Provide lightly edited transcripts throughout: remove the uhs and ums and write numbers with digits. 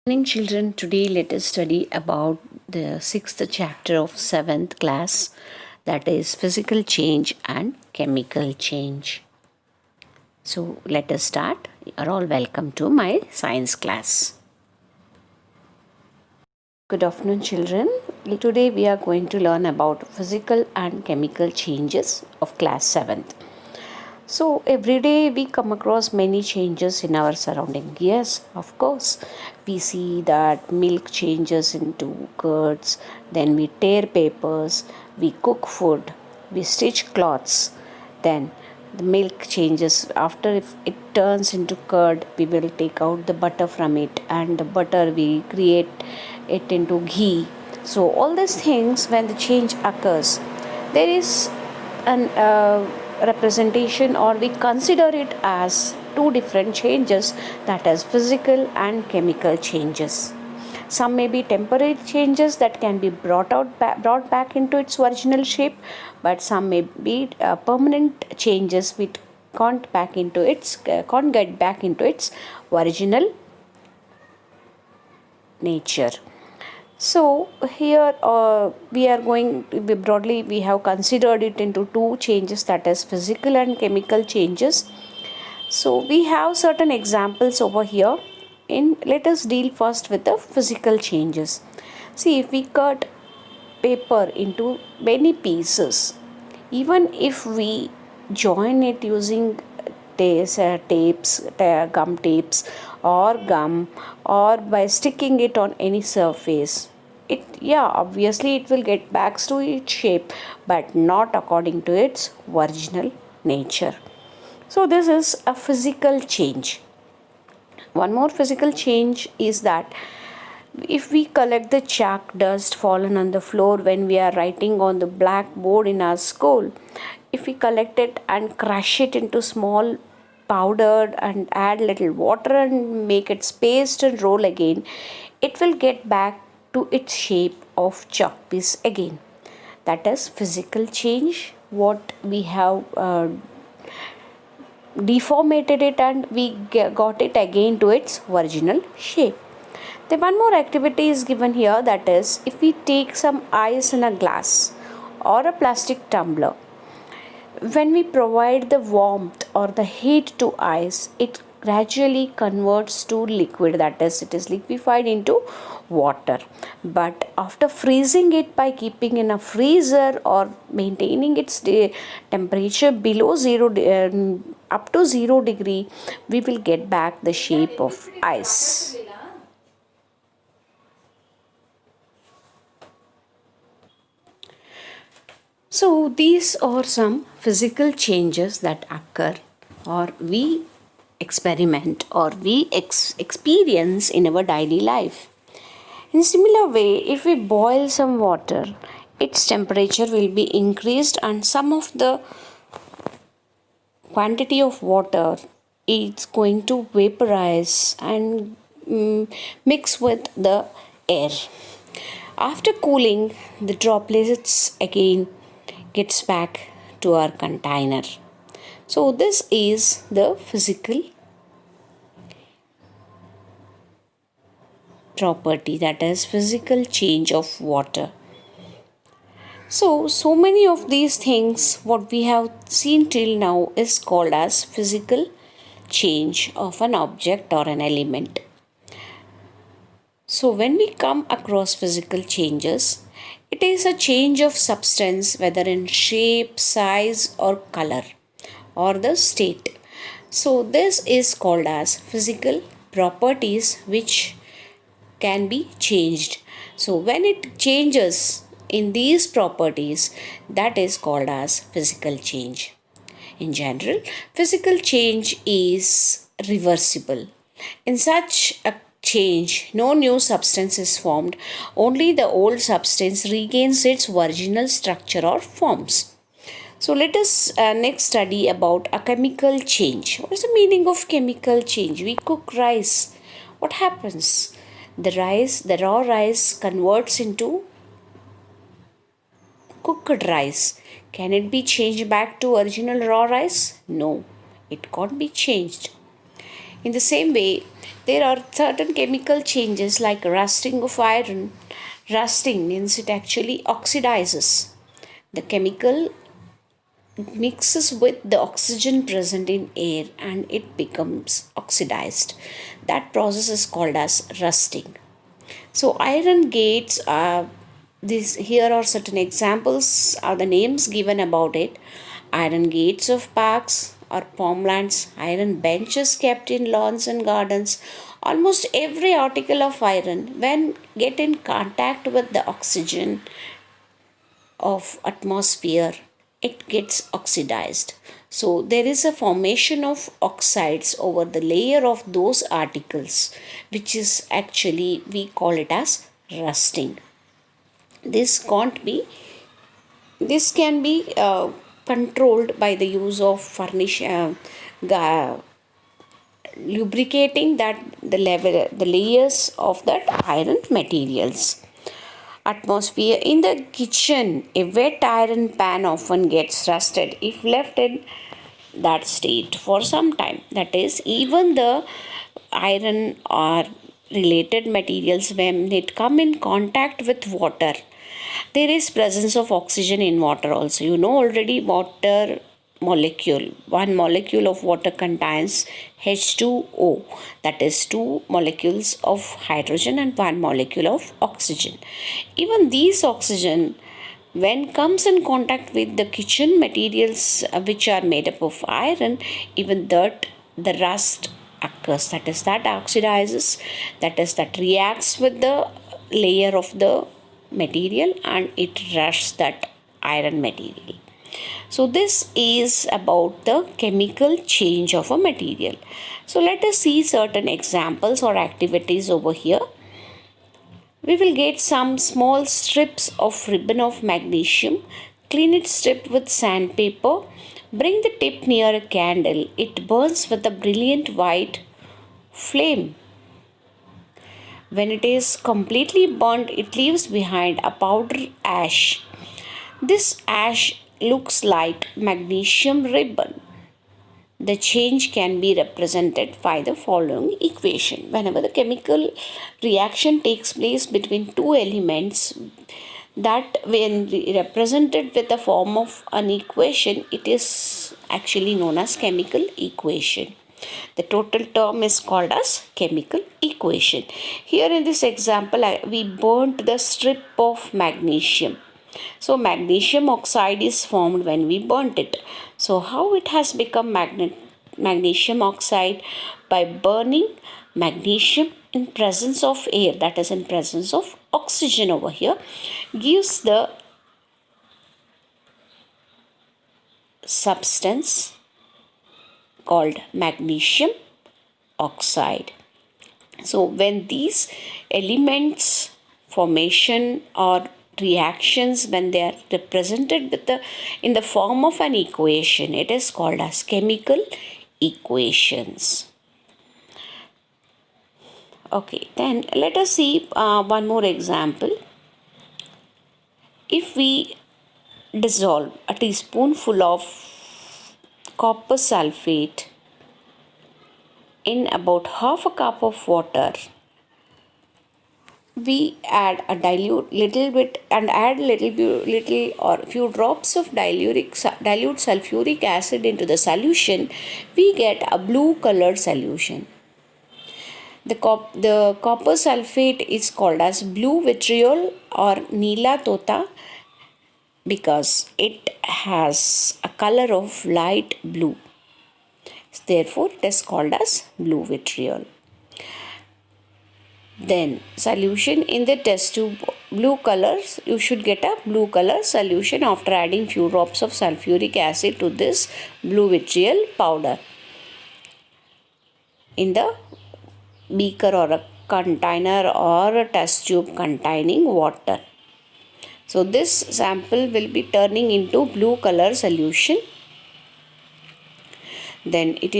Morning children, today let us study about the sixth chapter of seventh class, that is physical change and chemical change. So let us start. You are all welcome to my science class. Good afternoon children. Today we are going to learn about physical and chemical changes of class 7th. So every day we come across many changes in our surrounding. Yes, of course. We see that milk changes into curds, then we tear papers, we cook food, we stitch cloths, then the milk changes. After if it turns into curd, we will take out the butter from it, and the butter we create it into ghee. So all these things, when the change occurs, there is an representation, or we consider it as two different changes, that is physical and chemical changes. Some may be temporary changes that can be brought back into its original shape, but some may be permanent changes which can't get back into its original nature. So here we are going broadly, we have considered it into two changes, that is physical and chemical changes. So we have certain examples over here. Let us deal first with the physical changes. See, if we cut paper into many pieces, even if we join it using gum tapes, or gum, or by sticking it on any surface, it, yeah, obviously it will get back to its shape, but not according to its original nature. So this is a physical change. One more physical change is that if we collect the chalk dust fallen on the floor when we are writing on the blackboard in our school, if we collect it and crush it into small powder and add little water and make it paste and roll again, it will get back to its shape of chalk piece again. That is physical change. What we have deformated it, and we got it again to its original shape. The one more activity is given here, that is if we take some ice in a glass or a plastic tumbler, when we provide the warmth or the heat to ice, it gradually converts to liquid, that is, it is liquefied into water. But after freezing it by keeping in a freezer or maintaining its temperature below up to 0 degree, we will get back the shape of ice. So, these are some physical changes that occur, or we experiment, or we experience in our daily life. In similar way, if we boil some water, its temperature will be increased, and some of the quantity of water is going to vaporize and mix with the air. After cooling, the droplets again gets back to our container. So this is the physical property, that is physical change of water. So many of these things what we have seen till now is called as physical change of an object or an element. So when we come across physical changes, it is a change of substance, whether in shape, size, or color, or the state. So this is called as physical properties which can be changed. So when it changes in these properties, that is called as physical change. In general, physical change is reversible. In such a change, no new substance is formed, only the old substance regains its original structure or forms. So let us next study about a chemical change. What is the meaning of chemical change? We cook rice. What happens? The raw rice converts into cooked rice. Can it be changed back to original raw rice? No, it can't be changed. In the same way, there are certain chemical changes like rusting of iron. Rusting means it actually oxidizes. The chemical mixes with the oxygen present in air and it becomes oxidized. That process is called as rusting. So iron gates are this here are certain examples are the names given about it. Iron gates of parks or farmlands, iron benches kept in lawns and gardens. Almost every article of iron when get in contact with the oxygen of atmosphere, it gets oxidized. So there is a formation of oxides over the layer of those articles, which is actually we call it as rusting. This can't be this can be controlled by the use of lubricating that the layers of that iron materials. Atmosphere in the kitchen, a wet iron pan often gets rusted if left in that state for some time. That is, even the iron or related materials, when it come in contact with water, there is presence of oxygen in water also. You know already water molecule. One molecule of water contains H2O, that is two molecules of hydrogen and one molecule of oxygen. Even these oxygen when comes in contact with the kitchen materials which are made up of iron, even that the rust occurs, that is that oxidizes, that is that reacts with the layer of the material and it rusts that iron material. So this is about the chemical change of a material. So let us see certain examples or activities over here. We will get some small strips of ribbon of magnesium, clean it, strip with sandpaper, bring the tip near a candle, it burns with a brilliant white flame. When it is completely burnt, it leaves behind a powder ash. This ash looks like magnesium ribbon. The change can be represented by the following equation. Whenever the chemical reaction takes place between two elements, that when represented with the form of an equation, it is actually known as chemical equation. The total term is called as chemical equation. Here in this example, we burnt the strip of magnesium. So magnesium oxide is formed when we burnt it. So how it has become magnesium oxide? By burning magnesium in presence of air, that is in presence of oxygen over here, gives the substance called magnesium oxide. So when these elements formation or reactions, when they are represented with the in the form of an equation, it is called as chemical equations. Okay, then let us see one more example. If we dissolve a teaspoonful of copper sulfate in about half a cup of water, we add a dilute little bit and add little or few drops of dilute sulfuric acid into the solution, we get a blue colored solution. The copper sulfate is called as blue vitriol or Nila Tota because it has a color of light blue. Therefore, it is called as blue vitriol. Then solution in the test tube, blue colors, you should get a blue color solution after adding few drops of sulfuric acid to this blue vitriol powder in the beaker or a container or a test tube containing water. So this sample will be turning into blue color solution. Then it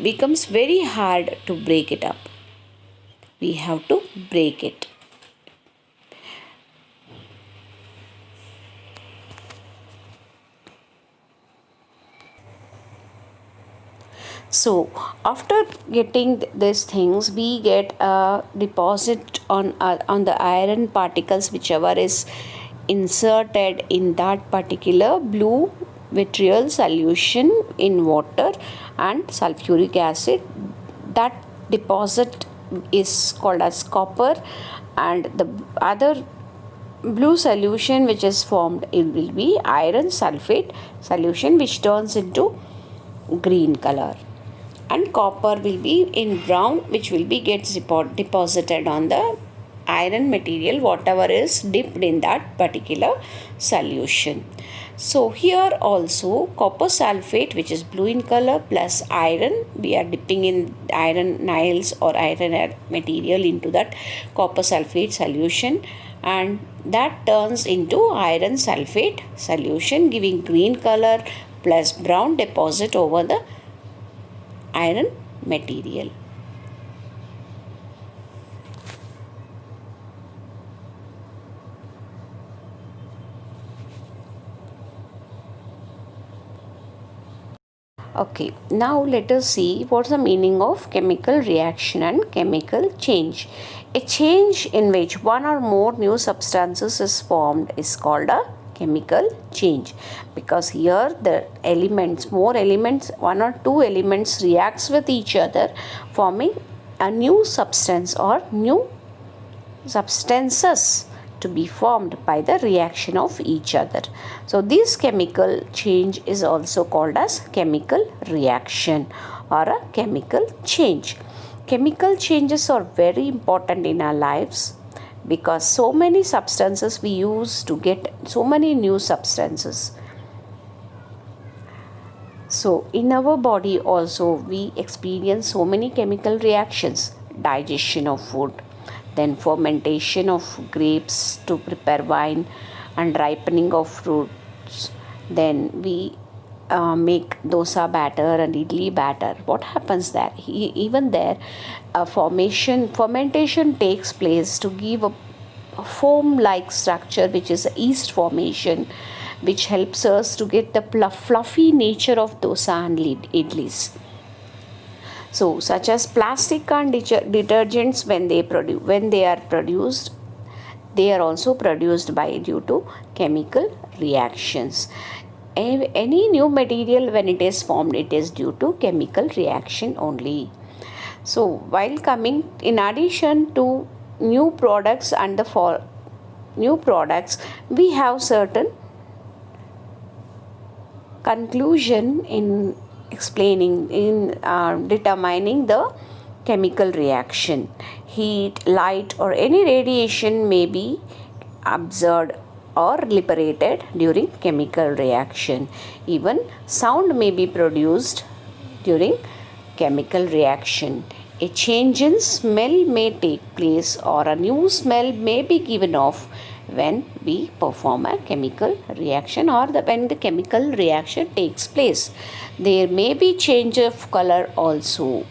becomes very hard to break it up. We have to break it. So after getting these things, we get a deposit on the iron particles whichever is inserted in that particular blue vitriol solution in water and sulfuric acid. That deposit is called as copper, and the other blue solution which is formed, it will be iron sulfate solution, which turns into green color, and copper will be in brown, which will be gets deposited on the iron material whatever is dipped in that particular solution. So here also copper sulfate, which is blue in color, plus iron, we are dipping in iron nails or iron material into that copper sulfate solution, and that turns into iron sulfate solution, giving green color plus brown deposit over the iron material. Okay, now let us see what's the meaning of chemical reaction and chemical change. A change in which one or more new substances is formed is called a chemical change, because here the elements, more elements, one or two elements reacts with each other, forming a new substance or new substances to be formed by the reaction of each other. So this chemical change is also called as chemical reaction or a chemical change. Chemical changes are very important in our lives, because so many substances we use to get so many new substances. So in our body also we experience so many chemical reactions: digestion of food, then fermentation of grapes to prepare wine, and ripening of fruits. Then we make dosa batter and idli batter. What happens there? Even there, fermentation takes place to give a foam-like structure, which is a yeast formation, which helps us to get the fluffy nature of dosa and idlis. So, such as plastic and detergents, when they are produced, they are also produced by due to chemical reactions. Any new material, when it is formed, it is due to chemical reaction only. So, while coming, in addition to new products and for new products, we have certain conclusion in explaining, in determining the chemical reaction. Heat, light, or any radiation may be absorbed or liberated during chemical reaction. Even sound may be produced during chemical reaction. A change in smell may take place, or a new smell may be given off when we perform a chemical reaction, or when the chemical reaction takes place. There may be change of color also,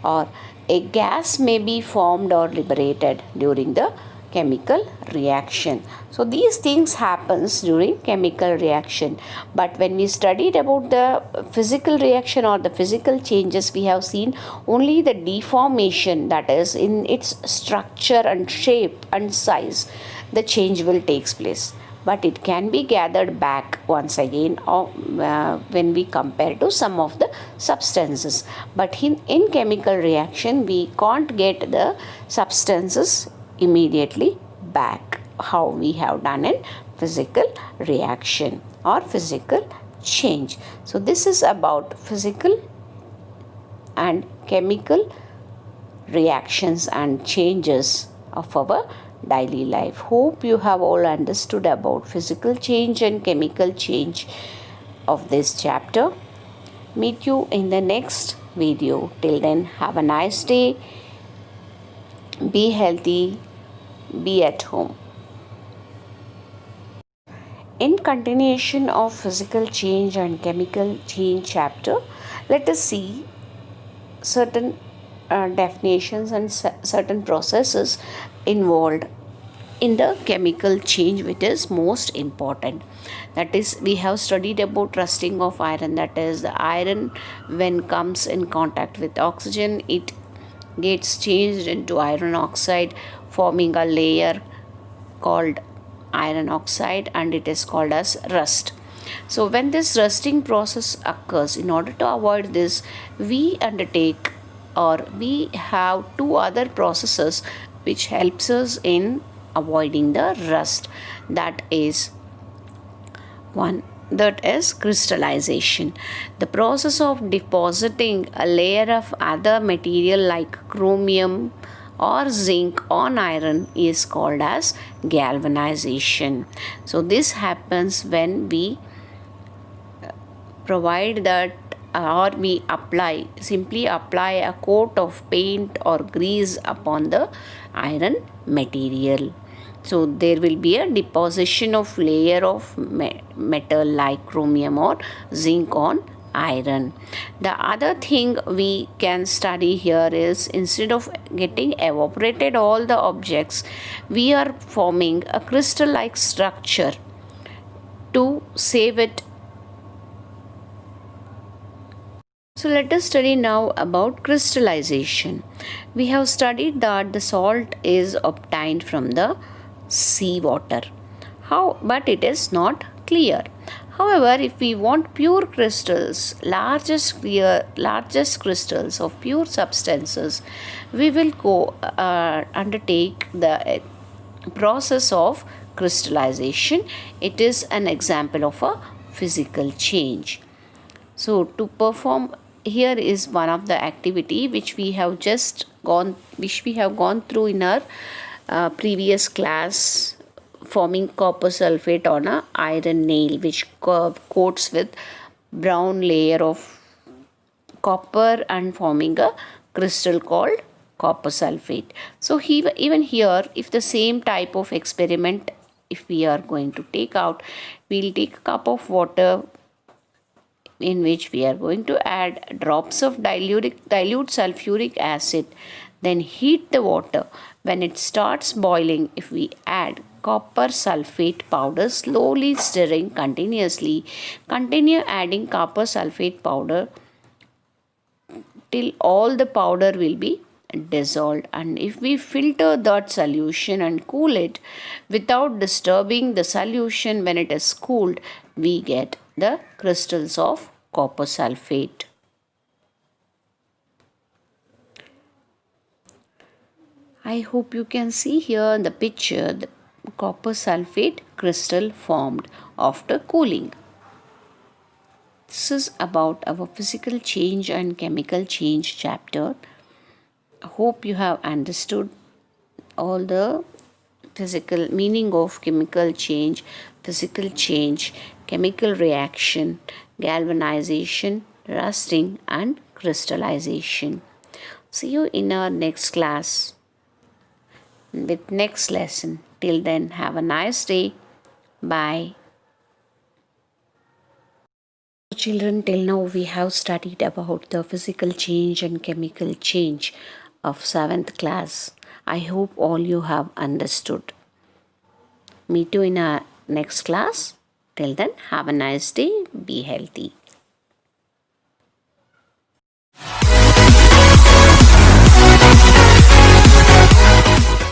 or a gas may be formed or liberated during the chemical reaction. So these things happens during chemical reaction. But when we studied about the physical reaction or the physical changes, we have seen only the deformation, that is in its structure and shape and size, the change will takes place, but it can be gathered back once again when we compare to some of the substances. But in chemical reaction we can't get the substances immediately back, how we have done in physical reaction or physical change. So this is about physical and chemical reactions and changes of our daily life. Hope you have all understood about physical change and chemical change of this chapter. Meet you in the next video. Till then, have a nice day. Be healthy. Be at home. In continuation of physical change and chemical change chapter, let us see certain definitions and certain processes involved in the chemical change, which is most important. That is, we have studied about rusting of iron. That is, the iron when comes in contact with oxygen, it gets changed into iron oxide, forming a layer called iron oxide, and it is called as rust. So when this rusting process occurs, in order to avoid this, we undertake, or we have two other processes which helps us in avoiding the rust. That is, one, that is crystallization. The process of depositing a layer of other material like chromium or zinc on iron is called as galvanization. So this happens when we provide that, or we simply apply a coat of paint or grease upon the iron material. So there will be a deposition of layer of metal like chromium or zinc on iron. The other thing we can study here is, instead of getting evaporated all the objects, we are forming a crystal like structure to save it. So let us study now about crystallization. We have studied that the salt is obtained from the seawater. But it is not clear. However, if we want pure crystals, largest crystals of pure substances, we will undertake the process of crystallization. It is an example of a physical change. So to perform, here is one of the activity which we have gone through in our previous class, forming copper sulfate on a iron nail, which coats with brown layer of copper and forming a crystal called copper sulfate. So even here, if the same type of experiment, if we are going to take out, we'll take a cup of water in which we are going to add drops of dilute sulfuric acid, then heat the water. When it starts boiling, if we add copper sulfate powder, slowly stirring continuously, continue adding copper sulfate powder till all the powder will be dissolved. And if we filter that solution and cool it without disturbing the solution, when it is cooled, we get the crystals of copper sulfate. I hope you can see here in the picture the copper sulfate crystal formed after cooling. This is about our physical change and chemical change chapter. I hope you have understood all the physical meaning of chemical change, physical change, chemical reaction, galvanization, rusting, and crystallization. See you in our next class with next lesson. Till then, have a nice day. Bye. Children, till now we have studied about the physical change and chemical change of 7th class. I hope all you have understood. Meet you in our next class. Till then, have a nice day. Be healthy.